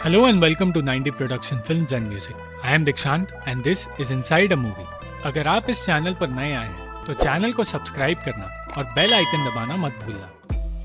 Hello and welcome to 90 Production Films and Music. I am Dikshant and this is Inside a Movie. अगर आप इस channel पर नए आए हैं तो चैनल को सब्सक्राइब करना और बेल आइकन दबाना मत भूलना।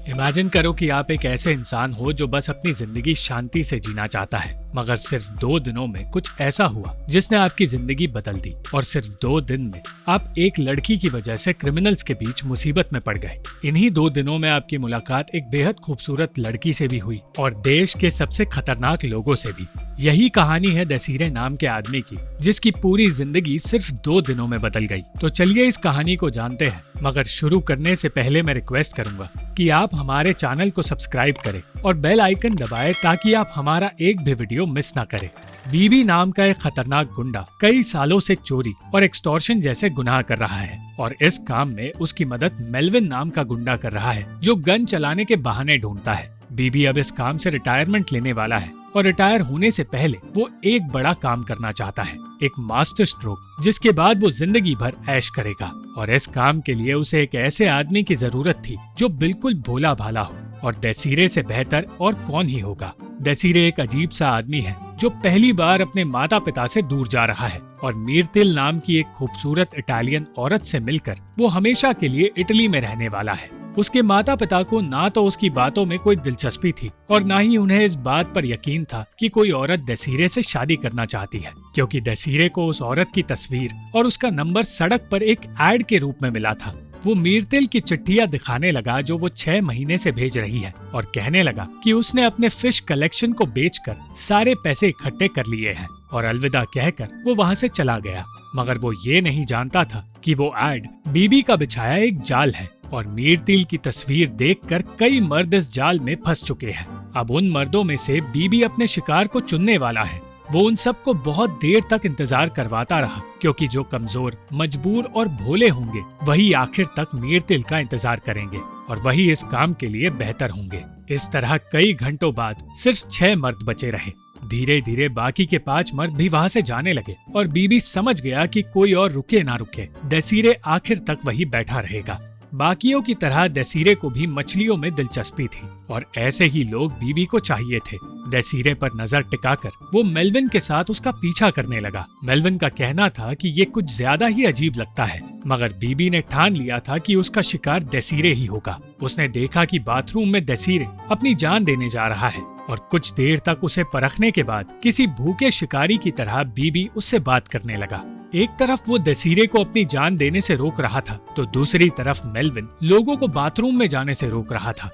इमेजिन करो कि आप एक ऐसे इंसान हो जो बस अपनी जिंदगी शांति से जीना चाहता है, मगर सिर्फ 2 दिनों में कुछ ऐसा हुआ जिसने आपकी जिंदगी बदल दी और सिर्फ 2 दिन में आप एक लड़की की वजह से क्रिमिनल्स के बीच मुसीबत में पड़ गए। इन्हीं 2 दिनों में आपकी मुलाकात एक बेहद खूबसूरत लड़की से भी हुई और देश के सबसे खतरनाक लोगों से भी। यही कहानी है देसीरे नाम के आदमी की, जिसकी पूरी जिंदगी सिर्फ 2 दिनों में बदल गई। तो चलिए इस कहानी को जानते हैं, मगर शुरू करने से पहले मैं रिक्वेस्ट करूंगा कि आप हमारे चैनल को सब्सक्राइब करें और बेल आइकन दबाएं ताकि आप हमारा एक भी वीडियो मिस ना करें। बीबी नाम का एक खतरनाक गुंडा कई सालों से चोरी और एक्सटॉर्शन जैसे गुनाह कर रहा है और इस काम में उसकी मदद मेल्विन नाम का गुंडा कर रहा है, जो गन चलाने के बहाने ढूंढता है। बीबी अब इस काम से रिटायरमेंट लेने वाला है और रिटायर होने से पहले वो एक बड़ा काम करना चाहता है, एक मास्टर स्ट्रोक, जिसके बाद वो जिंदगी भर ऐश करेगा। और इस काम के लिए उसे एक ऐसे आदमी की जरूरत थी जो बिल्कुल भोला भाला हो, और देसीरे से बेहतर और कौन ही होगा। देसीरे एक अजीब सा आदमी है जो पहली बार अपने माता पिता से दूर जा रहा है और मीरतिल नाम की एक खूबसूरत इटालियन औरत से मिलकर वो हमेशा के लिए इटली में रहने वाला है। उसके माता पिता को ना तो उसकी बातों में कोई दिलचस्पी थी और ना ही उन्हें इस बात पर यकीन था कि कोई औरत देसीरे से शादी करना चाहती है, क्योंकि देसीरे को उस औरत की तस्वीर और उसका नंबर सड़क पर एक एड के रूप में मिला था। वो मीरतिल की चिट्ठियां दिखाने लगा जो वो 6 महीने से भेज रही है और कहने लगा कि उसने अपने फिश कलेक्शन को बेचकर सारे पैसे इकट्ठे कर लिए हैं, और अलविदा कहकर वो वहाँ से चला गया। मगर वो ये नहीं जानता था कि वो एड बीबी का बिछाया एक जाल है और मीरतिल की तस्वीर देखकर कई मर्द इस जाल में फंस चुके हैं। अब उन मर्दों में से बीबी अपने शिकार को चुनने वाला है। वो उन सबको बहुत देर तक इंतजार करवाता रहा, क्योंकि जो कमजोर, मजबूर और भोले होंगे वही आखिर तक मीरतिल का इंतजार करेंगे और वही इस काम के लिए बेहतर होंगे। इस तरह कई घंटों बाद सिर्फ 6 मर्द बचे रहे। धीरे धीरे बाकी के 5 मर्द भी वहाँ से जाने लगे और बीबी समझ गया कि कोई और रुके ना रुके, देसीरे आखिर तक वही बैठा रहेगा। बाकियों की तरह देसीरे को भी मछलियों में दिलचस्पी थी और ऐसे ही लोग बीबी को चाहिए थे। देसीरे पर नजर टिकाकर वो मेल्विन के साथ उसका पीछा करने लगा। मेल्विन का कहना था कि ये कुछ ज्यादा ही अजीब लगता है, मगर बीबी ने ठान लिया था कि उसका शिकार देसीरे ही होगा। उसने देखा कि बाथरूम में देसीरे अपनी जान देने जा रहा है और कुछ देर तक उसे परखने के बाद किसी भूखे शिकारी की तरह बीबी उससे बात करने लगा। एक तरफ वो देसीरे को अपनी जान देने से रोक रहा था तो दूसरी तरफ मेल्विन लोगों को बाथरूम में जाने से रोक रहा था।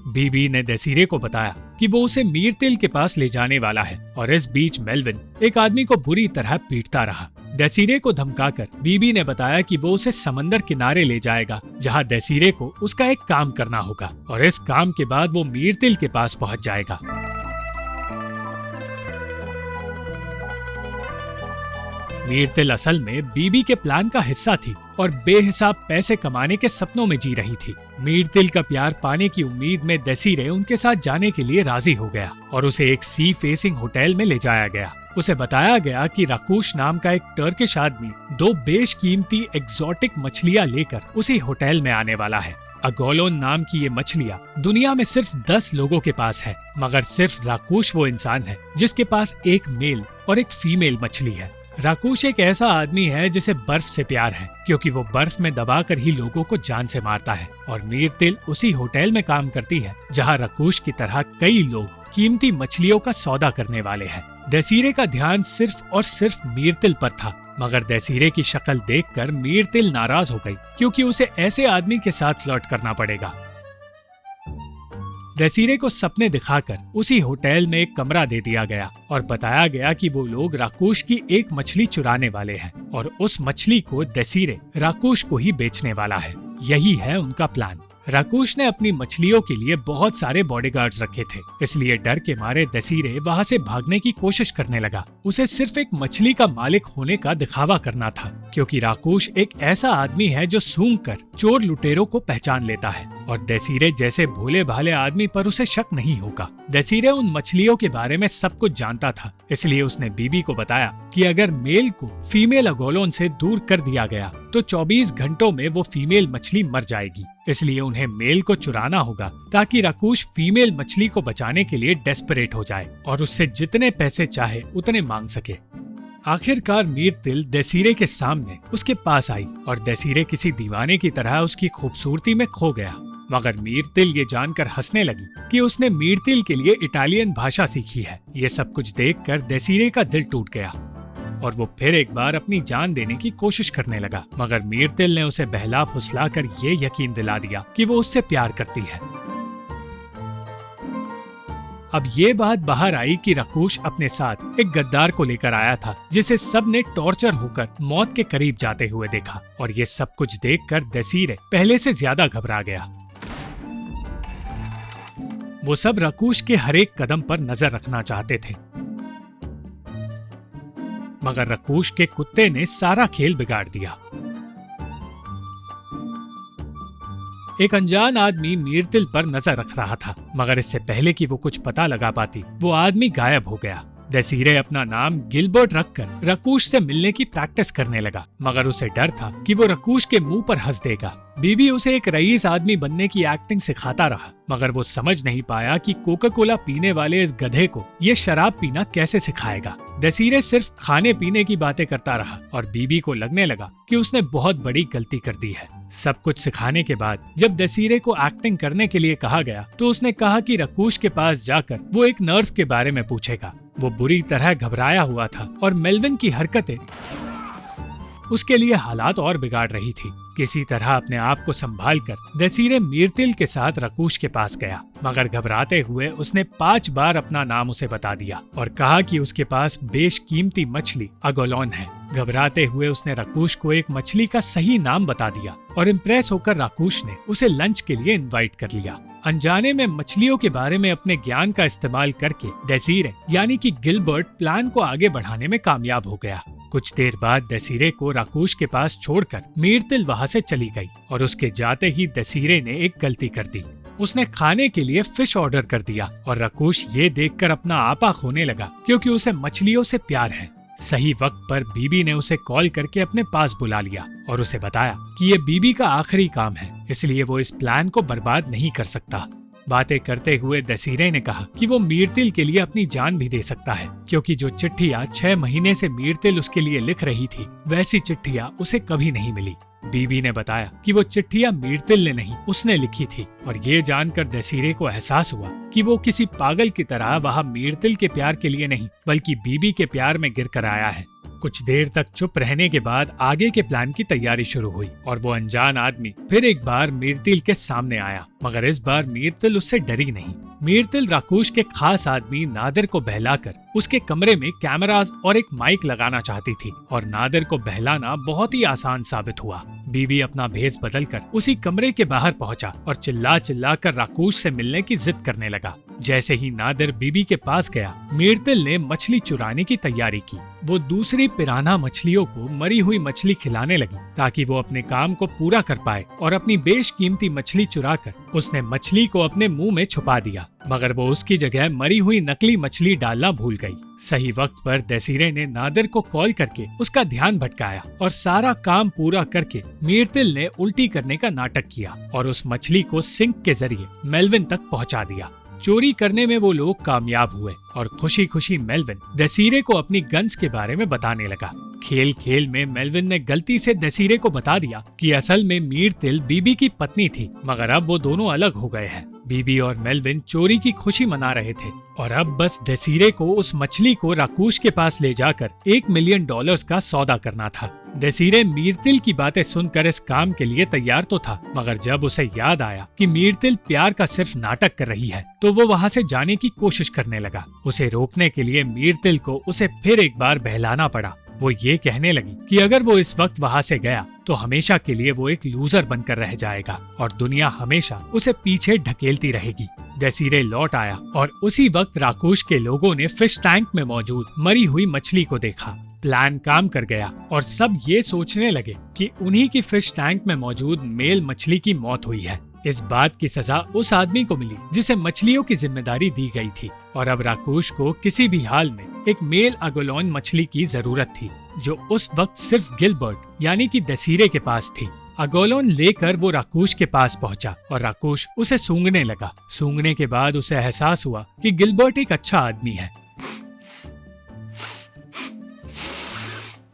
बीबी ने देसीरे को बताया कि वो उसे मीरतिल के पास ले जाने वाला है और इस बीच मेल्विन एक आदमी को बुरी तरह पीटता रहा। देसीरे को धमकाकर बीबी ने बताया कि वो उसे समंदर किनारे ले जाएगा, जहाँ देसीरे को उसका एक काम करना होगा और इस काम के बाद वो मीरतिल के पास पहुँच जाएगा। मीरतिल असल में बीबी के प्लान का हिस्सा थी और बेहिसाब पैसे कमाने के सपनों में जी रही थी। मीरतिल का प्यार पाने की उम्मीद में देसीरे उनके साथ जाने के लिए राजी हो गया और उसे एक सी फेसिंग होटल में ले जाया गया। उसे बताया गया कि राकुश नाम का एक टर्किश आदमी 2 बेशकीमती एग्जॉटिक मछलियाँ लेकर उसी होटल में आने वाला है। अगोलोन नाम की ये मछलियाँ दुनिया में सिर्फ 10 लोगों के पास है, मगर सिर्फ राकुश वो इंसान है जिसके पास एक मेल और एक फीमेल मछली है। राकुश एक ऐसा आदमी है जिसे बर्फ से प्यार है, क्योंकि वो बर्फ में दबाकर ही लोगों को जान से मारता है, और मीरतिल उसी होटल में काम करती है जहाँ राकुश की तरह कई लोग कीमती मछलियों का सौदा करने वाले हैं। देसीरे का ध्यान सिर्फ और सिर्फ मीरतिल पर था, मगर देसीरे की शक्ल देखकर मीरतिल नाराज हो गई, क्योंकि उसे ऐसे आदमी के साथ फ्लर्ट करना पड़ेगा। देसीरे को सपने दिखाकर उसी होटल में एक कमरा दे दिया गया और बताया गया कि वो लोग राकुश की एक मछली चुराने वाले हैं और उस मछली को देसीरे राकुश को ही बेचने वाला है। यही है उनका प्लान। राकुश ने अपनी मछलियों के लिए बहुत सारे बॉडीगार्ड्स रखे थे, इसलिए डर के मारे देसीरे वहाँ से भागने की कोशिश करने लगा। उसे सिर्फ एक मछली का मालिक होने का दिखावा करना था, क्योंकि राकुश एक ऐसा आदमी है जो सूंघकर चोर लुटेरों को पहचान लेता है और देसीरे जैसे भोले भाले आदमी पर उसे शक नहीं होगा। देसीरे उन मछलियों के बारे में सब कुछ जानता था, इसलिए उसने बीबी को बताया कि अगर मेल को फीमेल अगोलोन से दूर कर दिया गया तो 24 घंटों में वो फीमेल मछली मर जाएगी। इसलिए उन्हें मेल को चुराना होगा ताकि राकुश फीमेल मछली को बचाने के लिए डेस्परेट हो जाए और उससे जितने पैसे चाहे उतने मांग सके। आखिरकार मीरतिल देसीरे के सामने उसके पास आई और देसीरे किसी दीवाने की तरह उसकी खूबसूरती में खो गया। मगर मीरतिल ये जानकर हंसने लगी कि उसने मीरतिल के लिए इटालियन भाषा सीखी है। ये सब कुछ देखकर देसीरे का दिल टूट गया और वो फिर एक बार अपनी जान देने की कोशिश करने लगा। मगर मीरतिल ने उसे बहला फुसलाकर ये यकीन दिला दिया कि वो उससे प्यार करती है। अब ये बात बाहर आई कि राकुश अपने साथ एक गद्दार को लेकर आया था जिसे सबने टॉर्चर होकर मौत के करीब जाते हुए देखा। और ये सब कुछ देखकर देसीरे पहले से ज्यादा घबरा गया। वो सब राकुश के हर एक कदम पर नजर रखना चाहते थे, मगर राकुश के कुत्ते ने सारा खेल बिगाड़ दिया। एक अनजान आदमी मीरतिल पर नजर रख रहा था, मगर इससे पहले कि वो कुछ पता लगा पाती वो आदमी गायब हो गया। देसीरे अपना नाम गिलबर्ट रखकर राकुश से मिलने की प्रैक्टिस करने लगा, मगर उसे डर था कि वो राकुश के मुंह पर हंस देगा। बीबी उसे एक रईस आदमी बनने की एक्टिंग सिखाता रहा, मगर वो समझ नहीं पाया कि कोका कोला पीने वाले इस गधे को ये शराब पीना कैसे सिखाएगा। देसीरे सिर्फ खाने पीने की बातें करता रहा और बीबी को लगने लगा कि उसने बहुत बड़ी गलती कर दी है। सब कुछ सिखाने के बाद जब देसीरे को एक्टिंग करने के लिए कहा गया तो उसने कहा कि राकुश के पास जाकर वो एक नर्स के बारे में पूछेगा। वो बुरी तरह घबराया हुआ था और मेल्विन की हरकतें उसके लिए हालात और बिगाड़ रही थी। किसी तरह अपने आप को संभालकर देसीरे मीरतिल के साथ राकुश के पास गया, मगर घबराते हुए उसने 5 बार अपना नाम उसे बता दिया और कहा कि उसके पास बेशकीमती मछली अगोलोन है। घबराते हुए उसने राकुश को एक मछली का सही नाम बता दिया और इम्प्रेस होकर राकुश ने उसे लंच के लिए इनवाइट कर लिया। अनजाने में मछलियों के बारे में अपने ज्ञान का इस्तेमाल करके देसीरे यानी कि गिलबर्ट प्लान को आगे बढ़ाने में कामयाब हो गया। कुछ देर बाद देसीरे को राकुश के पास छोड़कर मीरतिल वहाँ से चली गई और उसके जाते ही देसीरे ने एक गलती कर दी। उसने खाने के लिए फिश ऑर्डर कर दिया और राकुश ये देखकर अपना आपा खोने लगा क्योंकि उसे मछलियों से प्यार है। सही वक्त पर बीबी ने उसे कॉल करके अपने पास बुला लिया और उसे बताया कि ये बीबी का आखिरी काम है, इसलिए वो इस प्लान को बर्बाद नहीं कर सकता। बातें करते हुए देसीरे ने कहा कि वो मीरतिल के लिए अपनी जान भी दे सकता है, क्योंकि जो चिट्ठियाँ 6 महीने से मीरतिल उसके लिए लिख रही थी वैसी चिट्ठियाँ उसे कभी नहीं मिली। बीबी ने बताया कि वो चिट्ठियाँ मीरतिल ने नहीं उसने लिखी थी और ये जानकर देसीरे को एहसास हुआ कि वो किसी पागल की तरह वहाँ मीरतिल के प्यार के लिए नहीं बल्कि बीबी के प्यार में गिरकर आया है। कुछ देर तक चुप रहने के बाद आगे के प्लान की तैयारी शुरू हुई और वो अनजान आदमी फिर एक बार मीरतिल के सामने आया, मगर इस बार मीरतिल उससे डरी नहीं। मीरतिल राकुश के खास आदमी नादिर को बहलाकर उसके कमरे में कैमरास और एक माइक लगाना चाहती थी और नादिर को बहलाना बहुत ही आसान साबित हुआ। बीबी अपना भेष बदलकर उसी कमरे के बाहर पहुंचा और चिल्ला चिल्ला कर राकुश से मिलने की जिद करने लगा। जैसे ही नादिर बीबी के पास गया, मीरतिल ने मछली चुराने की तैयारी की। वो दूसरी पिराना मछलियों को मरी हुई मछली खिलाने लगी ताकि वो अपने काम को पूरा कर पाए और अपनी बेशकीमती मछली चुराकर उसने मछली को अपने मुंह में छुपा दिया, मगर वो उसकी जगह मरी हुई नकली मछली डालना भूल गई। सही वक्त पर देसीरे ने नादिर को कॉल करके उसका ध्यान भटकाया और सारा काम पूरा करके मीरतिल ने उल्टी करने का नाटक किया और उस मछली को सिंक के जरिए मेल्विन तक पहुंचा दिया। चोरी करने में वो लोग कामयाब हुए और खुशी खुशी मेल्विन देसीरे को अपनी गन्स के बारे में बताने लगा। खेल खेल में मेल्विन ने गलती से देसीरे को बता दिया कि असल में मीरतिल बीबी की पत्नी थी, मगर अब वो दोनों अलग हो गए हैं। बीबी और मेल्विन चोरी की खुशी मना रहे थे और अब बस देसीरे को उस मछली को राकुश के पास ले जाकर $1 मिलियन का सौदा करना था। देसीरे मीरतिल की बातें सुनकर इस काम के लिए तैयार तो था, मगर जब उसे याद आया कि मीरतिल प्यार का सिर्फ नाटक कर रही है तो वो वहाँ से जाने की कोशिश करने लगा। उसे रोकने के लिए मीरतिल को उसे फिर एक बार बहलाना पड़ा। वो ये कहने लगी कि अगर वो इस वक्त वहाँ से गया तो हमेशा के लिए वो एक लूजर बनकर रह जाएगा और दुनिया हमेशा उसे पीछे ढकेलती रहेगी। देसीरे लौट आया और उसी वक्त राकुश के लोगों ने फिश टैंक में मौजूद मरी हुई मछली को देखा। प्लान काम कर गया और सब ये सोचने लगे कि उन्हीं की फिश टैंक में मौजूद मेल मछली की मौत हुई है। इस बात की सजा उस आदमी को मिली जिसे मछलियों की जिम्मेदारी दी गई थी और अब राकुश को किसी भी हाल में एक मेल अगोलोन मछली की जरूरत थी जो उस वक्त सिर्फ गिलबर्ट यानी कि देसीरे के पास थी। अगोलोन लेकर वो राकूश के पास पहुंचा और राकूश उसे सूंघने लगा। सूंघने के बाद उसे एहसास हुआ कि गिलबर्ट एक अच्छा आदमी है,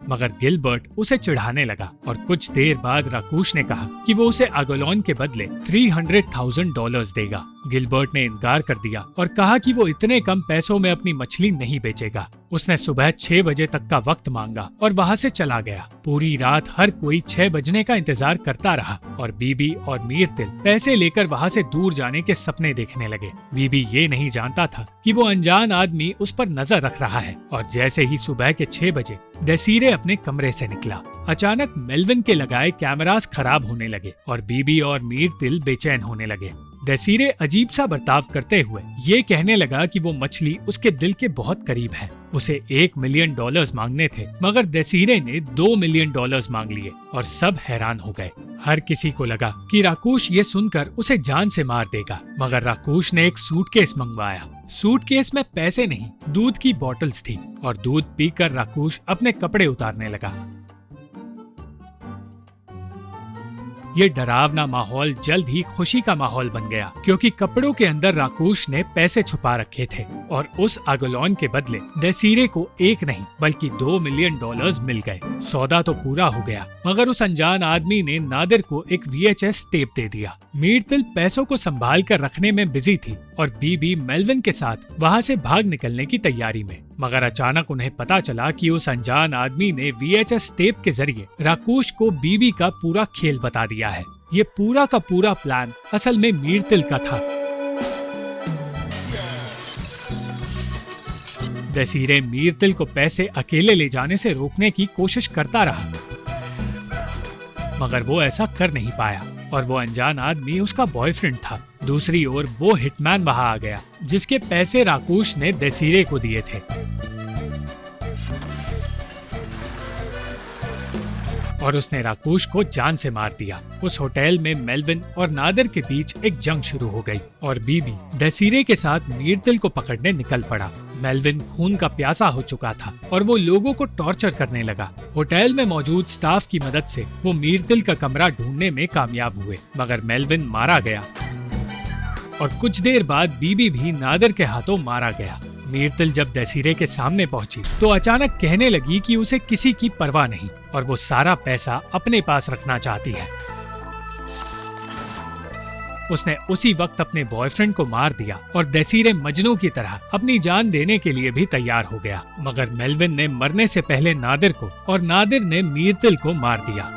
मगर गिलबर्ट उसे चिढ़ाने लगा और कुछ देर बाद राकूश ने कहा कि वो उसे अगोलोन के बदले $300,000 देगा। गिलबर्ट ने इनकार कर दिया और कहा कि वो इतने कम पैसों में अपनी मछली नहीं बेचेगा। उसने सुबह 6 बजे तक का वक्त मांगा और वहाँ से चला गया। पूरी रात हर कोई 6 बजने का इंतजार करता रहा और बीबी और मीरतिल पैसे लेकर वहाँ से दूर जाने के सपने देखने लगे। बीबी ये नहीं जानता था कि वो अनजान आदमी उस पर नजर रख रहा है। और जैसे ही सुबह के 6 बजे देसीरे अपने कमरे से निकला, अचानक मेल्विन के लगाए कैमरास खराब होने लगे और बीबी और मीरतिल बेचैन होने लगे। देसीरे अजीब सा बर्ताव करते हुए ये कहने लगा कि वो मछली उसके दिल के बहुत करीब है। उसे $1 मिलियन मांगने थे, मगर देसीरे ने $2 मिलियन मांग लिए और सब हैरान हो गए। हर किसी को लगा कि राकूश ये सुनकर उसे जान से मार देगा, मगर राकूश ने एक सूटकेस मंगवाया। सूटकेस में पैसे नहीं, दूध की बॉटल्स थी और दूध पीकर राकूश अपने कपड़े उतारने लगा। ये डरावना माहौल जल्द ही खुशी का माहौल बन गया, क्योंकि कपड़ों के अंदर राकूश ने पैसे छुपा रखे थे और उस अगोलोन के बदले देसीरे को $1 नहीं बल्कि $2 मिलियन मिल गए। सौदा तो पूरा हो गया, मगर उस अनजान आदमी ने नादिर को एक VHS टेप दे दिया। मीरतिल पैसों को संभाल कर रखने में बिजी थी और बीबी मेल्विन के साथ वहाँ से भाग निकलने की तैयारी में, मगर अचानक उन्हें पता चला कि उस अनजान आदमी ने VHS टेप के जरिए राकूश को बीबी का पूरा खेल बता दिया है। ये पूरा का पूरा प्लान असल में मीरतिल का था। देसीरे मीरतिल को पैसे अकेले ले जाने से रोकने की कोशिश करता रहा, मगर वो ऐसा कर नहीं पाया और वो अनजान आदमी उसका बॉयफ्रेंड था। दूसरी ओर वो हिटमैन वहां आ गया जिसके पैसे राकूश ने देसीरे को दिए थे और उसने राकूश को जान से मार दिया। उस होटल में मेल्विन और नादिर के बीच एक जंग शुरू हो गई और बीबी देसीरे के साथ मीरतिल को पकड़ने निकल पड़ा। मेल्विन खून का प्यासा हो चुका था और वो लोगों को टॉर्चर करने लगा। होटल में मौजूद स्टाफ की मदद से वो मीरतिल का कमरा ढूंढने में कामयाब हुए, मगर मेल्विन मारा गया और कुछ देर बाद बीबी भी नादिर के हाथों मारा गया। मीरतिल जब देसीरे के सामने पहुंची तो अचानक कहने लगी कि उसे किसी की परवाह नहीं और वो सारा पैसा अपने पास रखना चाहती है। उसने उसी वक्त अपने बॉयफ्रेंड को मार दिया और देसीरे मजनू की तरह अपनी जान देने के लिए भी तैयार हो गया, मगर मेल्विन ने मरने से पहले नादिर को और नादिर ने मीरतिल को मार दिया।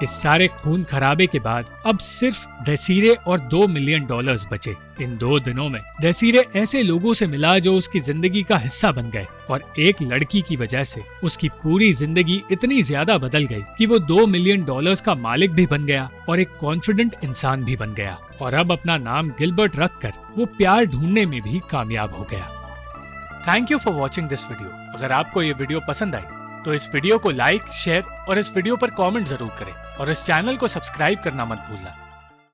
इस सारे खून खराबे के बाद अब सिर्फ देसीरे और $2 मिलियन बचे। इन 2 दिनों में देसीरे ऐसे लोगों से मिला जो उसकी जिंदगी का हिस्सा बन गए और एक लड़की की वजह से उसकी पूरी जिंदगी इतनी ज्यादा बदल गई कि वो $2 मिलियन का मालिक भी बन गया और एक कॉन्फिडेंट इंसान भी बन गया और अब अपना नाम गिलबर्ट रखकर वो प्यार ढूंढने में भी कामयाब हो गया। Thank you for watching this video. अगर आपको ये वीडियो पसंद आई तो इस वीडियो को लाइक, शेयर और इस वीडियो पर कमेंट जरूर करें और इस चैनल को सब्सक्राइब करना मत भूलना।